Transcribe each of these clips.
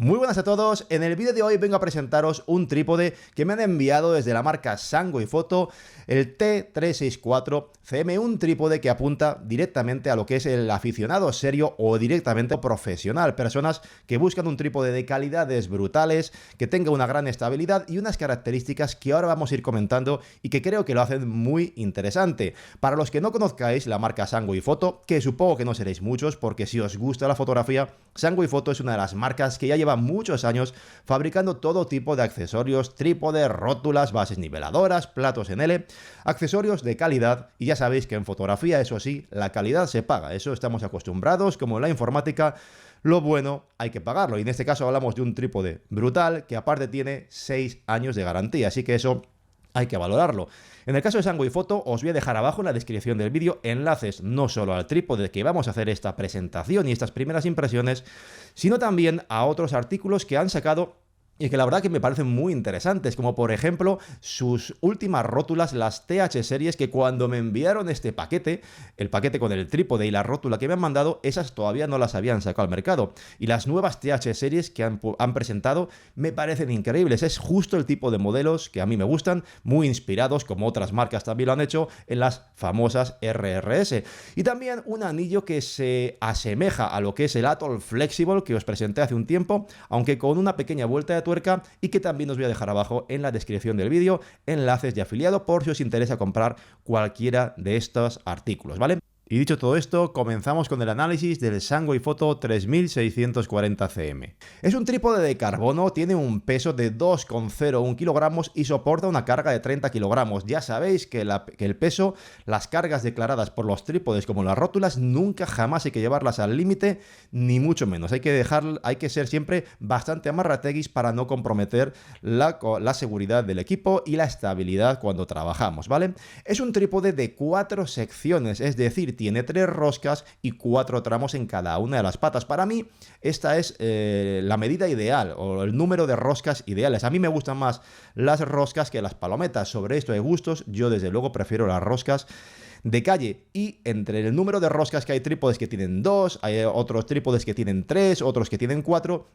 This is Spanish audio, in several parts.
Muy buenas a todos, en el vídeo de hoy vengo a presentaros un trípode que me han enviado desde la marca Sango & Photo, el T364CM, un trípode que apunta directamente a lo que es el aficionado serio o directamente profesional, personas que buscan un trípode de calidades brutales, que tenga una gran estabilidad y unas características que ahora vamos a ir comentando y que creo que lo hacen muy interesante. Para los que no conozcáis la marca Sango & Photo, que supongo que no seréis muchos porque si os gusta la fotografía, Sango & Photo es una de las marcas que ya lleva muchos años fabricando todo tipo de accesorios, trípodes, rótulas, bases niveladoras, platos en L, accesorios de calidad, y ya sabéis que en fotografía, eso sí, la calidad se paga, eso estamos acostumbrados, como en la informática, lo bueno hay que pagarlo, y en este caso hablamos de un trípode brutal que aparte tiene 6 años de garantía, así que eso hay que valorarlo. En el caso de Sango & Photo os voy a dejar abajo en la descripción del vídeo enlaces no solo al trípode que vamos a hacer esta presentación y estas primeras impresiones, sino también a otros artículos que han sacado y que la verdad que me parecen muy interesantes, como por ejemplo sus últimas rótulas, las TH series, que cuando me enviaron este paquete, el paquete con el trípode y la rótula que me han mandado, esas todavía no las habían sacado al mercado. Y las nuevas TH series que han presentado me parecen increíbles, es justo el tipo de modelos que a mí me gustan, muy inspirados, como otras marcas también lo han hecho, en las famosas RRS. Y también un anillo que se asemeja a lo que es el Atoll Flexible que os presenté hace un tiempo, aunque con una pequeña vuelta de tuerca, y que también os voy a dejar abajo en la descripción del vídeo enlaces de afiliado por si os interesa comprar cualquiera de estos artículos, ¿vale? Y dicho todo esto, comenzamos con el análisis del Sango & Photo 3640CM. Es un trípode de carbono, tiene un peso de 2,01 kilogramos y soporta una carga de 30 kilogramos. Ya sabéis que el peso, las cargas declaradas por los trípodes como las rótulas, nunca jamás hay que llevarlas al límite, ni mucho menos. Hay que ser siempre bastante amarrateguis para no comprometer la seguridad del equipo y la estabilidad cuando trabajamos, ¿vale? Es un trípode de 4 secciones, es decir, tiene 3 roscas y 4 tramos en cada una de las patas. Para mí, esta es la medida ideal o el número de roscas ideales. A mí me gustan más las roscas que las palometas. Sobre esto de gustos, yo desde luego prefiero las roscas de calle, y entre el número de roscas que hay trípodes que tienen 2, hay otros trípodes que tienen 3, otros que tienen 4.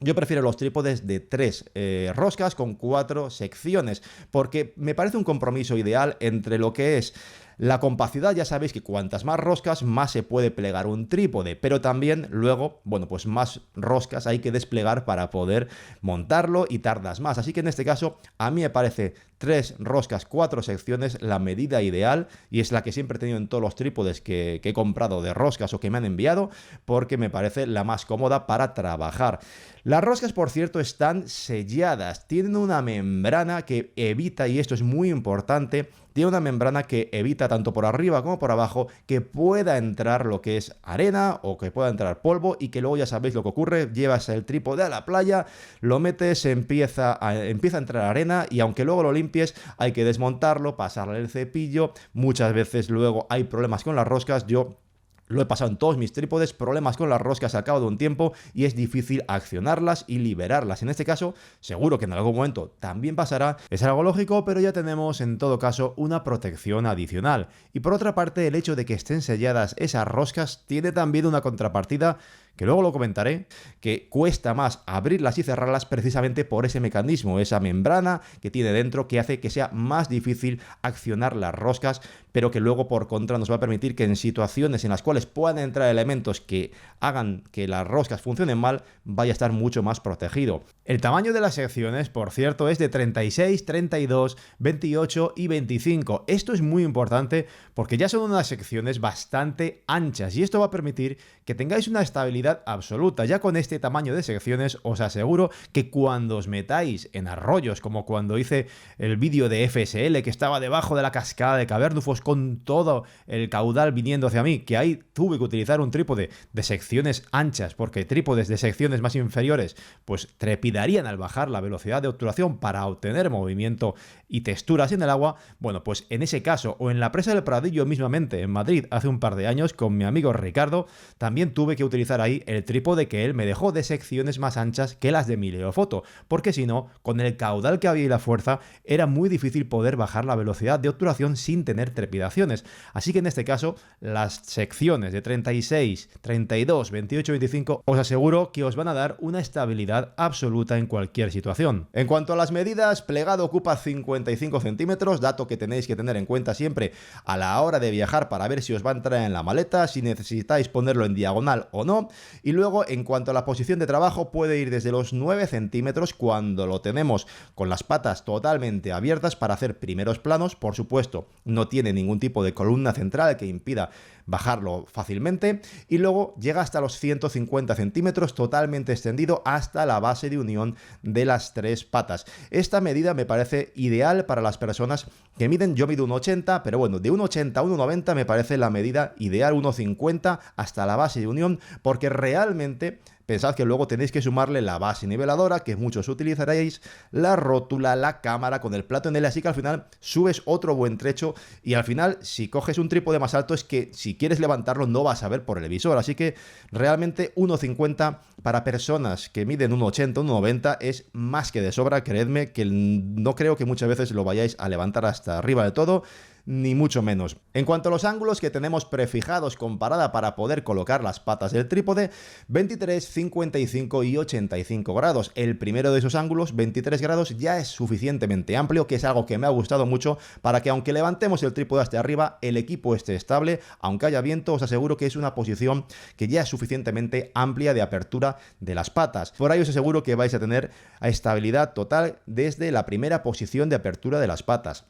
Yo prefiero los trípodes de 3 roscas con 4 secciones, porque me parece un compromiso ideal entre lo que es la compacidad. Ya sabéis que cuantas más roscas, más se puede plegar un trípode, pero también luego, bueno, pues más roscas hay que desplegar para poder montarlo y tardas más. Así que en este caso, a mí me parece 3 roscas, 4 secciones la medida ideal, y es la que siempre he tenido en todos los trípodes que he comprado de roscas o que me han enviado, porque me parece la más cómoda para trabajar. Las roscas, por cierto, están selladas, tienen una membrana que evita, y esto es muy importante, tiene una membrana que evita tanto por arriba como por abajo que pueda entrar lo que es arena o que pueda entrar polvo, y que luego ya sabéis lo que ocurre, llevas el trípode a la playa, lo metes, empieza a entrar arena, y aunque luego lo limpies hay que desmontarlo, pasarle el cepillo, muchas veces luego hay problemas con las roscas. Yo lo he pasado en todos mis trípodes, problemas con las roscas al cabo de un tiempo, y es difícil accionarlas y liberarlas. En este caso, seguro que en algún momento también pasará, es algo lógico, pero ya tenemos en todo caso una protección adicional. Y por otra parte, el hecho de que estén selladas esas roscas tiene también una contrapartida, que luego lo comentaré, que cuesta más abrirlas y cerrarlas precisamente por ese mecanismo, esa membrana que tiene dentro, que hace que sea más difícil accionar las roscas, pero que luego por contra nos va a permitir que en situaciones en las cuales puedan entrar elementos que hagan que las roscas funcionen mal, vaya a estar mucho más protegido. El tamaño de las secciones, por cierto, es de 36, 32, 28 y 25. Esto es muy importante porque ya son unas secciones bastante anchas, y esto va a permitir que tengáis una estabilidad absoluta. Ya con este tamaño de secciones os aseguro que cuando os metáis en arroyos, como cuando hice el vídeo de FSL, que estaba debajo de la cascada de Cavernufos con todo el caudal viniendo hacia mí, que ahí tuve que utilizar un trípode de secciones anchas, porque trípodes de secciones más inferiores pues trepidarían al bajar la velocidad de obturación para obtener movimiento y texturas en el agua. Bueno, pues en ese caso, o en la presa del Pradillo mismamente en Madrid hace un par de años con mi amigo Ricardo, también tuve que utilizar ahí ahí el trípode que él me dejó de secciones más anchas que las de mi Leofoto, porque si no, con el caudal que había y la fuerza, era muy difícil poder bajar la velocidad de obturación sin tener trepidaciones. Así que en este caso, las secciones de 36, 32, 28, 25, os aseguro que os van a dar una estabilidad absoluta en cualquier situación. En cuanto a las medidas, plegado ocupa 55 centímetros, dato que tenéis que tener en cuenta siempre a la hora de viajar para ver si os va a entrar en la maleta, si necesitáis ponerlo en diagonal o no. Y luego, en cuanto a la posición de trabajo, puede ir desde los 9 centímetros cuando lo tenemos con las patas totalmente abiertas para hacer primeros planos. Por supuesto, no tiene ningún tipo de columna central que impida bajarlo fácilmente, y luego llega hasta los 150 centímetros totalmente extendido hasta la base de unión de las tres patas. Esta medida me parece ideal para las personas que miden, yo mido 1,80, pero bueno, de 1,80 a 1,90 me parece la medida ideal, 1,50 hasta la base de unión, porque realmente pensad que luego tenéis que sumarle la base niveladora, que muchos utilizaréis, la rótula, la cámara con el plato en L, así que al final subes otro buen trecho y al final si coges un trípode más alto es que si quieres levantarlo no vas a ver por el visor, así que realmente 1,50 para personas que miden 1,80, 1,90 es más que de sobra, creedme que no creo que muchas veces lo vayáis a levantar hasta arriba de todo, ni mucho menos. En cuanto a los ángulos que tenemos prefijados con parada para poder colocar las patas del trípode, 23, 55 y 85 grados. El primero de esos ángulos, 23 grados, ya es suficientemente amplio, que es algo que me ha gustado mucho para que aunque levantemos el trípode hasta arriba, el equipo esté estable, aunque haya viento, os aseguro que es una posición que ya es suficientemente amplia de apertura de las patas. Por ahí os aseguro que vais a tener estabilidad total desde la primera posición de apertura de las patas.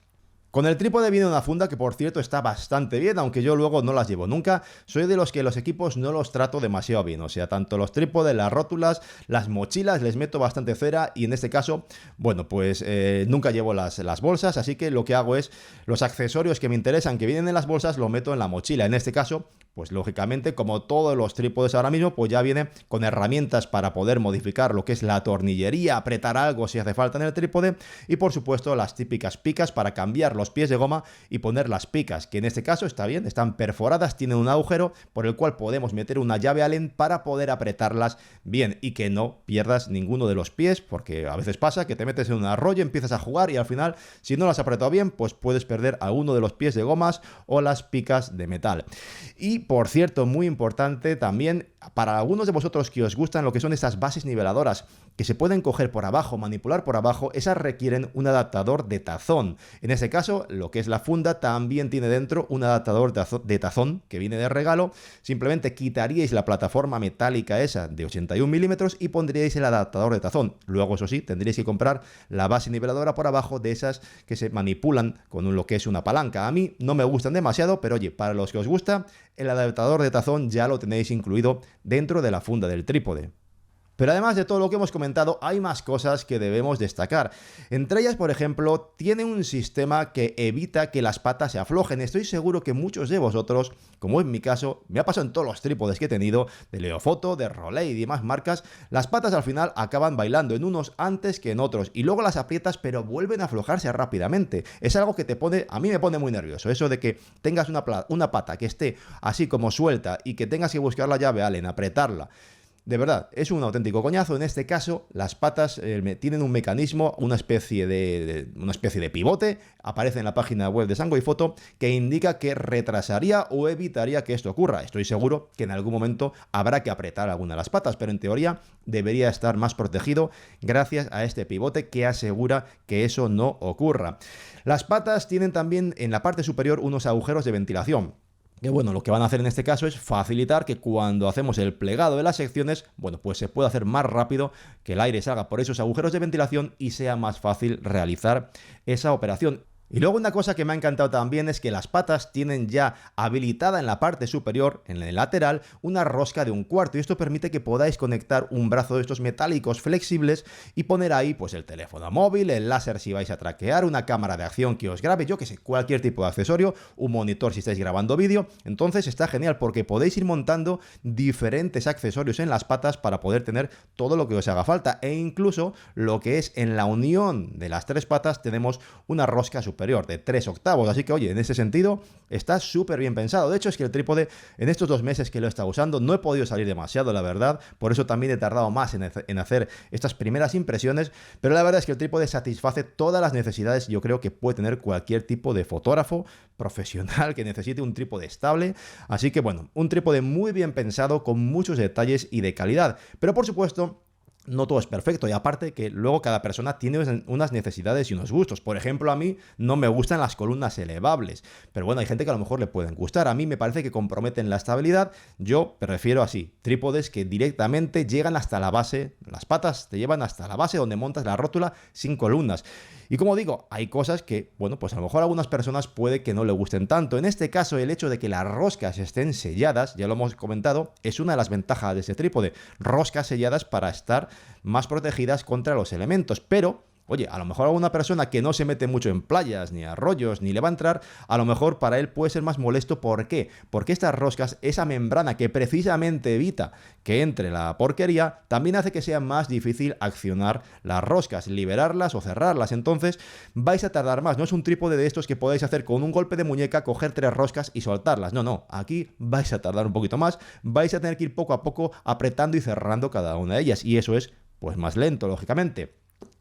Con el trípode viene una funda que, por cierto, está bastante bien, aunque yo luego no las llevo nunca. Soy de los que los equipos no los trato demasiado bien, o sea, tanto los trípodes, las rótulas, las mochilas, les meto bastante cera y en este caso, bueno, pues nunca llevo las bolsas, así que lo que hago es los accesorios que me interesan, que vienen en las bolsas, los meto en la mochila. En este caso, pues lógicamente, como todos los trípodes ahora mismo, pues ya viene con herramientas para poder modificar lo que es la tornillería, apretar algo si hace falta en el trípode y, por supuesto, las típicas picas para cambiar los pies de goma y poner las picas, que en este caso está bien, están perforadas, tienen un agujero por el cual podemos meter una llave Allen para poder apretarlas bien y que no pierdas ninguno de los pies, porque a veces pasa que te metes en un arroyo, empiezas a jugar y al final, si no las has apretado bien, pues puedes perder alguno de los pies de gomas o las picas de metal. Y por cierto, muy importante también para algunos de vosotros que os gustan lo que son estas bases niveladoras que se pueden coger por abajo, manipular por abajo, esas requieren un adaptador de tazón. En este caso, lo que es la funda también tiene dentro un adaptador de tazón que viene de regalo. Simplemente quitaríais la plataforma metálica esa de 81 milímetros y pondríais el adaptador de tazón. Luego, eso sí, tendríais que comprar la base niveladora por abajo de esas que se manipulan con lo que es una palanca. A mí no me gustan demasiado, pero oye, para los que os gusta, el adaptador de tazón ya lo tenéis incluido dentro de la funda del trípode. Pero además de todo lo que hemos comentado, hay más cosas que debemos destacar. Entre ellas, por ejemplo, tiene un sistema que evita que las patas se aflojen. Estoy seguro que muchos de vosotros, como en mi caso, me ha pasado en todos los trípodes que he tenido, de Leofoto, de Rolei y demás marcas, las patas al final acaban bailando en unos antes que en otros y luego las aprietas pero vuelven a aflojarse rápidamente. Es algo que a mí me pone muy nervioso, eso de que tengas una pata que esté así como suelta y que tengas que buscar la llave Allen, apretarla. De verdad, es un auténtico coñazo. En este caso, las patas tienen un mecanismo, una especie de pivote, aparece en la página web de Sango y Foto, que indica que retrasaría o evitaría que esto ocurra. Estoy seguro que en algún momento habrá que apretar alguna de las patas, pero en teoría debería estar más protegido gracias a este pivote que asegura que eso no ocurra. Las patas tienen también en la parte superior unos agujeros de ventilación. Que bueno, lo que van a hacer en este caso es facilitar que cuando hacemos el plegado de las secciones, bueno, pues se pueda hacer más rápido, que el aire salga por esos agujeros de ventilación y sea más fácil realizar esa operación. Y luego una cosa que me ha encantado también es que las patas tienen ya habilitada en la parte superior, en el lateral, una rosca de 1/4 y esto permite que podáis conectar un brazo de estos metálicos flexibles y poner ahí pues el teléfono móvil, el láser si vais a traquear, una cámara de acción que os grabe, yo que sé, cualquier tipo de accesorio, un monitor si estáis grabando vídeo. Entonces está genial porque podéis ir montando diferentes accesorios en las patas para poder tener todo lo que os haga falta e incluso lo que es en la unión de las tres patas tenemos una rosca superior. superior, de 3/8. Así que, oye, en ese sentido está súper bien pensado. De hecho, es que el trípode, en estos 2 meses que lo he estado usando, no he podido salir demasiado, la verdad. Por eso también he tardado más en hacer estas primeras impresiones. Pero la verdad es que el trípode satisface todas las necesidades, yo creo, que puede tener cualquier tipo de fotógrafo profesional que necesite un trípode estable. Así que, bueno, un trípode muy bien pensado, con muchos detalles y de calidad. Pero, por supuesto, no todo es perfecto, y aparte que luego cada persona tiene unas necesidades y unos gustos. Por ejemplo, a mí no me gustan las columnas elevables, pero bueno, hay gente que a lo mejor le pueden gustar. A mí me parece que comprometen la estabilidad. Yo prefiero así, trípodes que directamente llegan hasta la base, las patas te llevan hasta la base donde montas la rótula sin columnas. Y como digo, hay cosas que, bueno, pues a lo mejor a algunas personas puede que no le gusten tanto. En este caso, el hecho de que las roscas estén selladas, ya lo hemos comentado, es una de las ventajas de este trípode. Roscas selladas para estar más protegidas contra los elementos. Pero, oye, a lo mejor alguna persona que no se mete mucho en playas, ni arroyos, ni le va a entrar, a lo mejor para él puede ser más molesto. ¿Por qué? Porque estas roscas, esa membrana que precisamente evita que entre la porquería, también hace que sea más difícil accionar las roscas, liberarlas o cerrarlas. Entonces vais a tardar más. No es un trípode de estos que podáis hacer con un golpe de muñeca, coger 3 roscas y soltarlas. No, no. Aquí vais a tardar un poquito más. Vais a tener que ir poco a poco apretando y cerrando cada una de ellas. Y eso es, pues, más lento, lógicamente.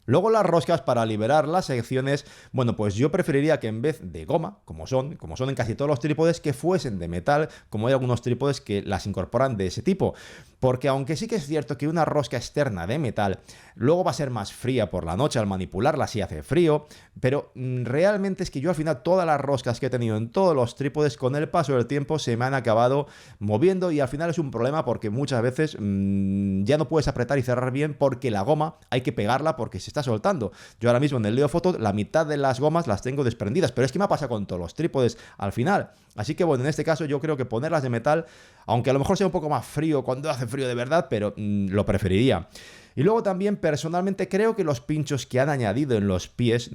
Luego las roscas para liberar las secciones, bueno, pues yo preferiría que en vez de goma, como son en casi todos los trípodes, que fuesen de metal, como hay algunos trípodes que las incorporan de ese tipo. Porque aunque sí que es cierto que una rosca externa de metal luego va a ser más fría por la noche al manipularla si hace frío, pero realmente es que yo al final todas las roscas que he tenido en todos los trípodes con el paso del tiempo se me han acabado moviendo, y al final es un problema porque muchas veces ya no puedes apretar y cerrar bien porque la goma hay que pegarla porque se está soltando. Yo ahora mismo en el Leo Photo la mitad de las gomas las tengo desprendidas, pero es que me ha pasado con todos los trípodes al final. Así que bueno, en este caso yo creo que ponerlas de metal, aunque a lo mejor sea un poco más frío cuando hace frío de verdad, pero lo preferiría. Y luego también personalmente creo que los pinchos que han añadido en los pies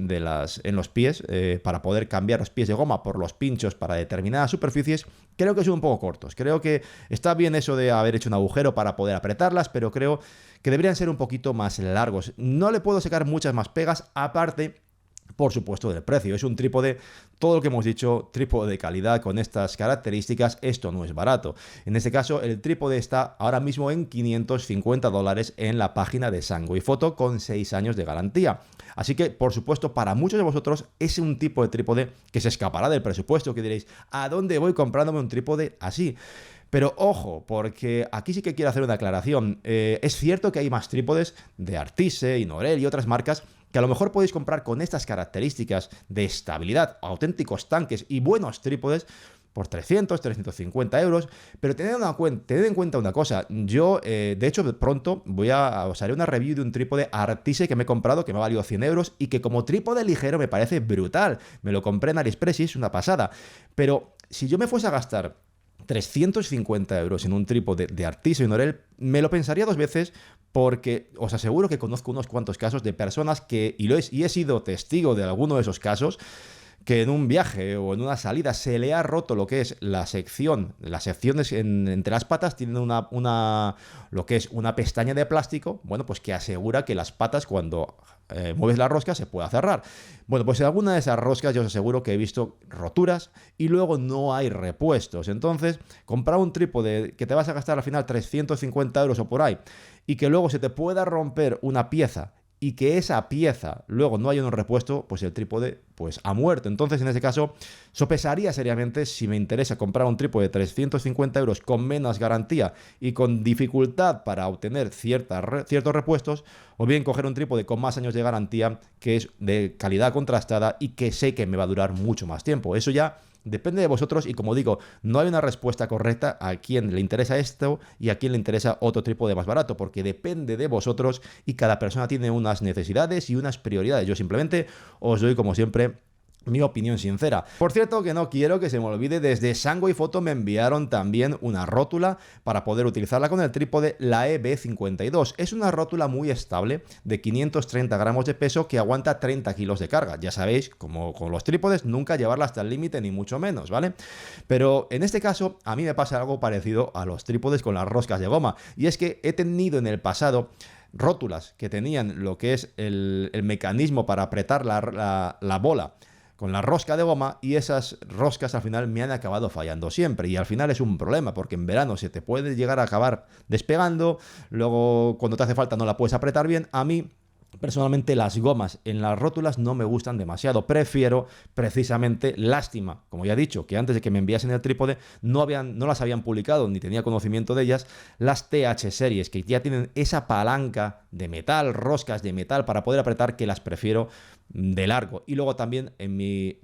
para poder cambiar los pies de goma por los pinchos para determinadas superficies, creo que son un poco cortos. Creo que está bien eso de haber hecho un agujero para poder apretarlas, pero creo que deberían ser un poquito más largos. No le puedo sacar muchas más pegas, aparte, por supuesto, del precio. Es un trípode, todo lo que hemos dicho, trípode de calidad con estas características. Esto no es barato. En este caso, el trípode está ahora mismo en $550 en la página de Sango y Foto, con 6 años de garantía. Así que, por supuesto, para muchos de vosotros es un tipo de trípode que se escapará del presupuesto, que diréis, ¿a dónde voy comprándome un trípode así? Pero ojo, porque aquí sí que quiero hacer una aclaración. Es cierto que hay más trípodes de Artise y Norel y otras marcas que a lo mejor podéis comprar con estas características de estabilidad, auténticos tanques y buenos trípodes por 300, 350 euros, pero tened en cuenta una cosa. Yo, de hecho, pronto os haré una review de un trípode Artise que me he comprado, que me ha valido 100 euros y que como trípode ligero me parece brutal. Me lo compré en AliExpress y es una pasada. Pero si yo me fuese a gastar 350 euros en un trípode de Artise y Norel, me lo pensaría 2 veces, porque os aseguro que conozco unos cuantos casos de personas que, y he sido testigo de alguno de esos casos, que en un viaje o en una salida se le ha roto lo que es la sección. Las secciones entre las patas tienen lo que es una pestaña de plástico, bueno, pues que asegura que las patas cuando mueves la rosca se pueda cerrar. Bueno, pues en alguna de esas roscas yo os aseguro que he visto roturas y luego no hay repuestos. Entonces, comprar un trípode que te vas a gastar al final 350 euros o por ahí, y que luego se te pueda romper una pieza y que esa pieza luego no haya un repuesto, pues el trípode pues ha muerto. Entonces, en ese caso, sopesaría seriamente si me interesa comprar un trípode de 350 euros con menos garantía y con dificultad para obtener ciertos repuestos, o bien coger un trípode con más años de garantía, que es de calidad contrastada y que sé que me va a durar mucho más tiempo. Eso ya depende de vosotros, y como digo, no hay una respuesta correcta a quién le interesa esto y a quién le interesa otro trípode más barato, porque depende de vosotros y cada persona tiene unas necesidades y unas prioridades. Yo simplemente os doy, como siempre, mi opinión sincera. Por cierto, que no quiero que se me olvide, desde Sango y Foto me enviaron también una rótula para poder utilizarla con el trípode, la EB52. Es una rótula muy estable de 530 gramos de peso que aguanta 30 kilos de carga. Ya sabéis, como con los trípodes, nunca llevarla hasta el límite ni mucho menos, ¿vale? Pero en este caso, a mí me pasa algo parecido a los trípodes con las roscas de goma, y es que he tenido en el pasado rótulas que tenían lo que es el mecanismo para apretar la bola con la rosca de goma y esas roscas al final me han acabado fallando siempre y al final es un problema porque en verano se te puede llegar a acabar despegando, luego cuando te hace falta no la puedes apretar bien. A mí personalmente las gomas en las rótulas no me gustan demasiado, prefiero precisamente, lástima, como ya he dicho, que antes de que me enviasen el trípode no las habían publicado ni tenía conocimiento de ellas, las TH series que ya tienen esa palanca de metal, roscas de metal para poder apretar, que las prefiero de largo. Y luego también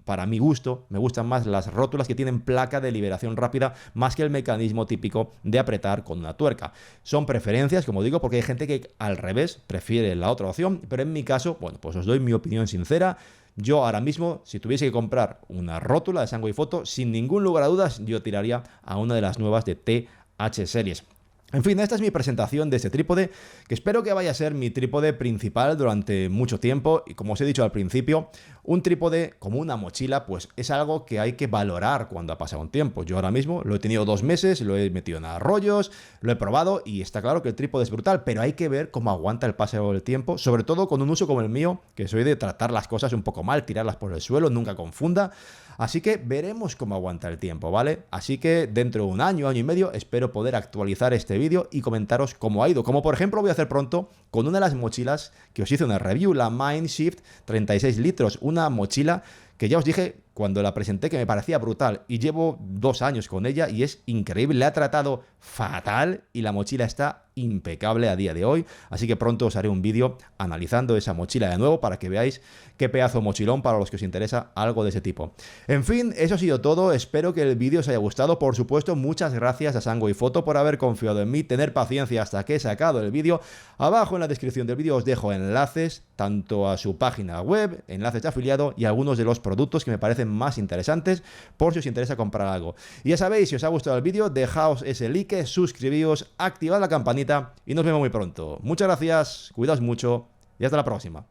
para mi gusto me gustan más las rótulas que tienen placa de liberación rápida más que el mecanismo típico de apretar con una tuerca. Son preferencias, como digo, porque hay gente que al revés prefiere la otra opción, pero en mi caso, bueno, pues os doy mi opinión sincera. Yo ahora mismo, si tuviese que comprar una rótula de Sango y Foto, sin ningún lugar a dudas, yo tiraría a una de las nuevas de TH series. En fin, esta es mi presentación de este trípode, que espero que vaya a ser mi trípode principal durante mucho tiempo. Y como os he dicho al principio, un trípode como una mochila, pues es algo que hay que valorar cuando ha pasado un tiempo. Yo ahora mismo lo he tenido 2 meses, lo he metido en arroyos, lo he probado y está claro que el trípode es brutal, pero hay que ver cómo aguanta el paso del tiempo, sobre todo con un uso como el mío, que soy de tratar las cosas un poco mal, tirarlas por el suelo, nunca confunda. Así que veremos cómo aguanta el tiempo, ¿vale? Así que dentro de un año, año y medio, espero poder actualizar este vídeo y comentaros cómo ha ido. Como por ejemplo voy a hacer pronto con una de las mochilas que os hice una review, la Mindshift 36 litros, una mochila que ya os dije cuando la presenté que me parecía brutal y llevo 2 años con ella y es increíble, la he tratado fatal y la mochila está impecable a día de hoy, así que pronto os haré un vídeo analizando esa mochila de nuevo para que veáis qué pedazo mochilón para los que os interesa algo de ese tipo. En fin, eso ha sido todo, espero que el vídeo os haya gustado, por supuesto muchas gracias a Sango y Foto por haber confiado en mí, tener paciencia hasta que he sacado el vídeo. Abajo en la descripción del vídeo os dejo enlaces tanto a su página web, enlaces de afiliado y algunos de los productos que me parecen más interesantes por si os interesa comprar algo. Y ya sabéis, si os ha gustado el vídeo, dejaos ese like, suscribíos, activad la campanita y nos vemos muy pronto. Muchas gracias, cuidaos mucho y hasta la próxima.